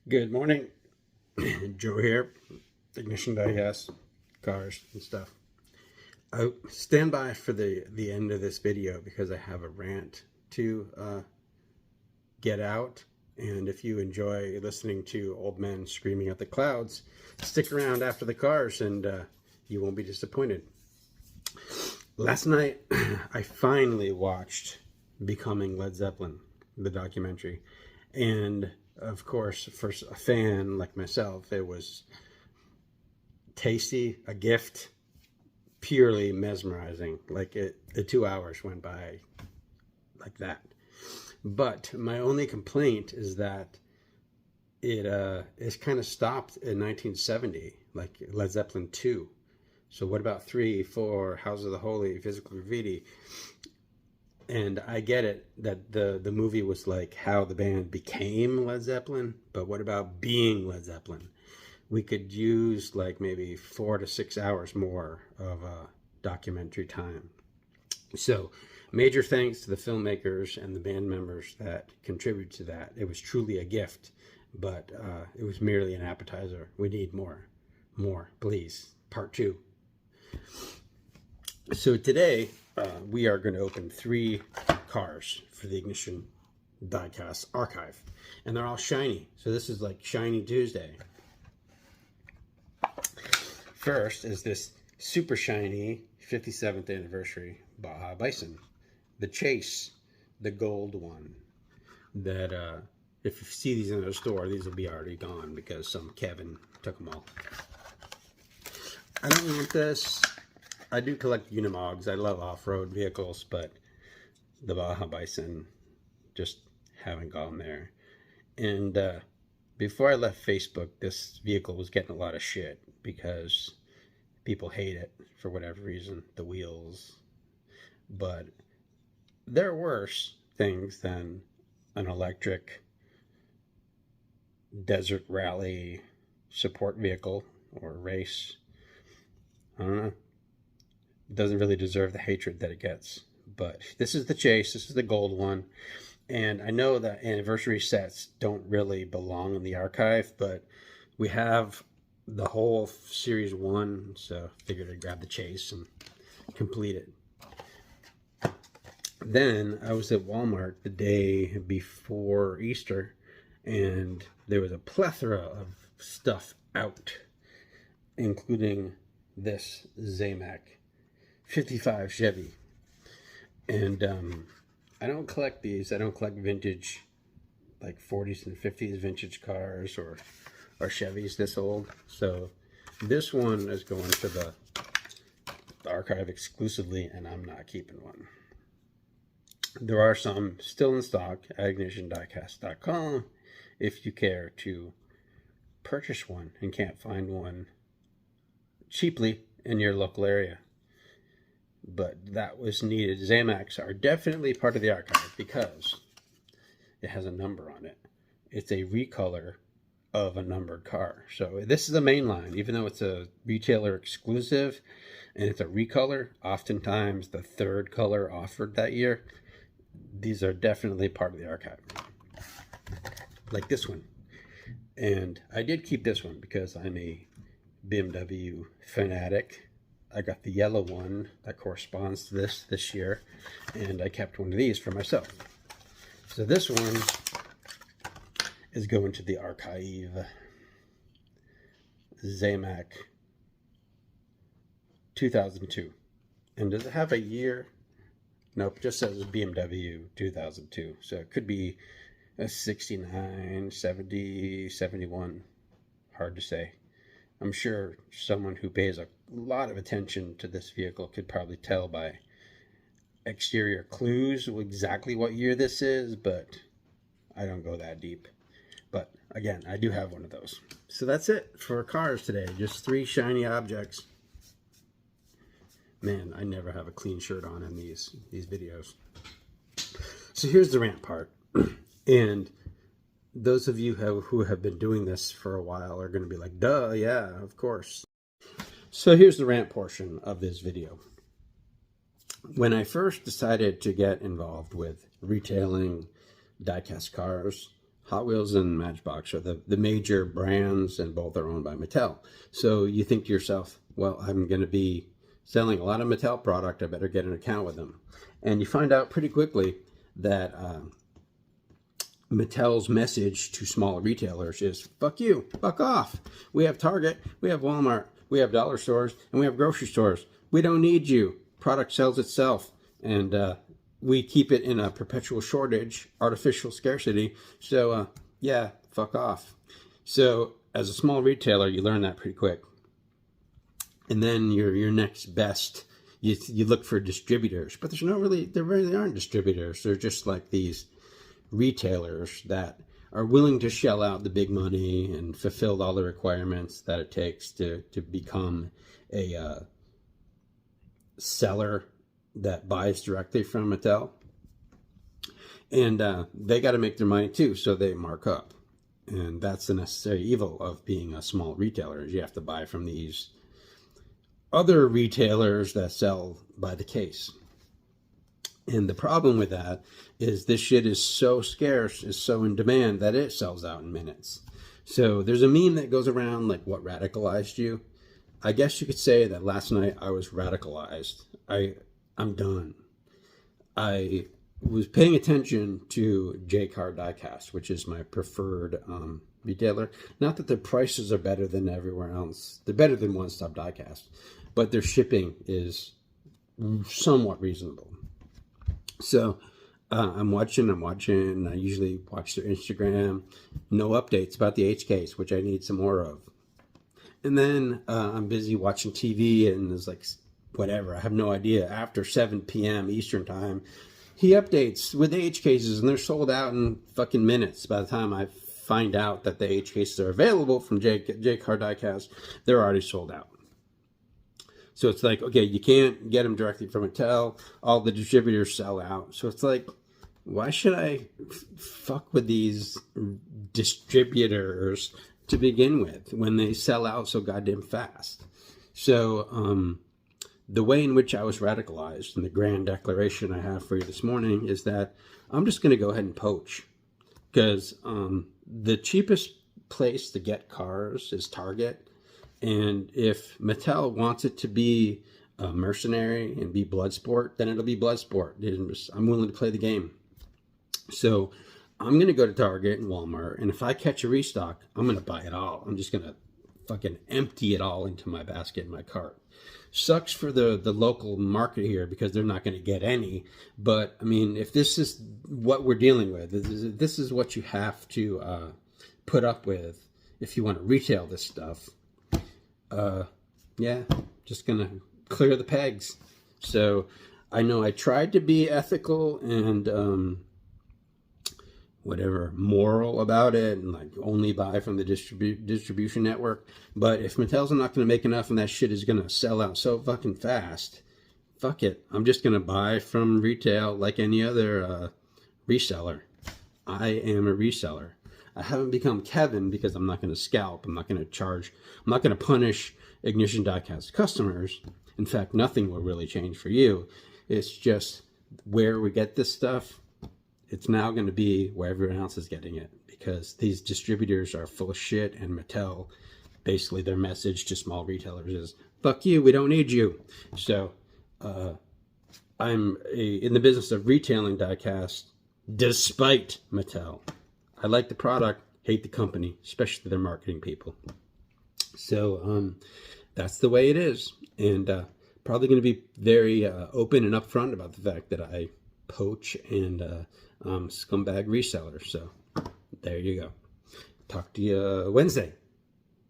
Good morning. Joe here. Ignition Diecast cars and stuff. Stand by for the end of this video because I have a rant to get out. And if you enjoy listening to old men screaming at the clouds, stick around after the cars and you won't be disappointed. Last night, I finally watched Becoming Led Zeppelin, the documentary. And of course, for a fan like myself, it was tasty, a gift, purely mesmerizing. Like the 2 hours went by like that. But my only complaint is that it's kind of stopped in 1970, like Led Zeppelin 2. So what about 3, 4, House of the Holy, Physical Graffiti? And I get it that the movie was like how the band became Led Zeppelin, but what about being Led Zeppelin? We could use like maybe 4 to 6 hours more of documentary time. So major thanks to the filmmakers and the band members that contributed to that. It was truly a gift, but it was merely an appetizer. We need more, please. Part 2. So today, we are going to open 3 cars for the Ignition Diecast Archive. And they're all shiny. So this is like Shiny Tuesday. First is this super shiny 57th anniversary Baja Bison. The Chase, the gold one. That if you see these in the store, these will be already gone because some Kevin took them all. I don't want this. I do collect Unimogs. I love off-road vehicles, but the Baja Bison just haven't gone there. And before I left Facebook, this vehicle was getting a lot of shit because people hate it for whatever reason, the wheels. But there are worse things than an electric desert rally support vehicle or race. I don't know. It doesn't really deserve the hatred that it gets. But this is the Chase. This is the gold one. And I know that anniversary sets don't really belong in the archive, but we have the whole Series 1, so I figured I'd grab the Chase and complete it. Then I was at Walmart the day before Easter, and there was a plethora of stuff out, including this Zamac 55 Chevy. And I don't collect these. I don't collect vintage, like 40s and 50s vintage cars or Chevys this old. So this one is going to the archive exclusively, and I'm not keeping one. There are some still in stock at ignitiondiecast.com if you care to purchase one and can't find one cheaply in your local area. But that was needed. Zamacs are definitely part of the archive because it has a number on it. It's a recolor of a numbered car. So this is a main line, even though it's a retailer exclusive and it's a recolor, oftentimes the third color offered that year. These are definitely part of the archive. Like this one. And I did keep this one because I'm a BMW fanatic. I got the yellow one that corresponds to this year, and I kept one of these for myself. So this one is going to the archive. Zamac 2002. And does it have a year? Nope, it just says BMW 2002. So it could be a 69, 70, 71. Hard to say. I'm sure someone who pays a lot of attention to this vehicle could probably tell by exterior clues exactly what year this is, but I don't go that deep. But again, I do have one of those. So that's it for cars today. Just 3 shiny objects. Man, I never have a clean shirt on in these videos. So here's the rant part. And those of you who have been doing this for a while are going to be like, duh, yeah, of course. So here's the rant portion of this video. When I first decided to get involved with retailing diecast cars, Hot Wheels and Matchbox are the major brands, and both are owned by Mattel. So you think to yourself, well, I'm going to be selling a lot of Mattel product. I better get an account with them. And you find out pretty quickly that Mattel's message to small retailers is, fuck you, fuck off. We have Target, we have Walmart, we have dollar stores, and we have grocery stores. We don't need you. Product sells itself. And we keep it in a perpetual shortage, artificial scarcity. So, yeah, fuck off. So, as a small retailer, you learn that pretty quick. And then your next best, you look for distributors. But there really aren't distributors. They're just like these retailers that are willing to shell out the big money and fulfill all the requirements that it takes to become a seller that buys directly from Mattel. And they got to make their money too, so they mark up. And that's the necessary evil of being a small retailer, is you have to buy from these other retailers that sell by the case. And the problem with that is this shit is so scarce, is so in demand, that it sells out in minutes. So there's a meme that goes around like, what radicalized you? I guess you could say that last night I was radicalized. I'm done. I was paying attention to Diecast Diecast, which is my preferred retailer. Not that their prices are better than everywhere else. They're better than One Stop Diecast, but their shipping is somewhat reasonable. So I'm watching. I usually watch their Instagram. No updates about the HKs, which I need some more of. And then I'm busy watching TV, and there's like, whatever, I have no idea. After 7 p.m. Eastern time, he updates with the H cases, and they're sold out in fucking minutes. By the time I find out that the H cases are available from Diecast Diecast, they're already sold out. So it's like, okay, you can't get them directly from Mattel. All the distributors sell out. So it's like, why should I fuck with these distributors to begin with when they sell out so goddamn fast? So the way in which I was radicalized, and the grand declaration I have for you this morning, is that I'm just going to go ahead and poach. Because the cheapest place to get cars is Target. And if Mattel wants it to be a mercenary and be Bloodsport, then it'll be Bloodsport. I'm willing to play the game. So I'm going to go to Target and Walmart, and if I catch a restock, I'm going to buy it all. I'm just going to fucking empty it all into my basket in my cart. Sucks for the local market here, because they're not going to get any. But, I mean, if this is what we're dealing with, this is what you have to put up with if you want to retail this stuff. Yeah, just going to clear the pegs. So I know I tried to be ethical and whatever, moral about it, and like only buy from the distribution network. But if Mattel's not going to make enough and that shit is going to sell out so fucking fast, fuck it. I'm just going to buy from retail like any other reseller. I am a reseller. I haven't become Kevin because I'm not going to scalp. I'm not going to charge. I'm not going to punish Ignition Diecast customers. In fact, nothing will really change for you. It's just where we get this stuff. It's now going to be where everyone else is getting it, because these distributors are full of shit, and Mattel, basically their message to small retailers is, fuck you, we don't need you. So I'm in the business of retailing diecast despite Mattel. I like the product, hate the company, especially their marketing people. So that's the way it is. And probably going to be very open and upfront about the fact that I poach and scumbag reseller. So there you go. Talk to you Wednesday.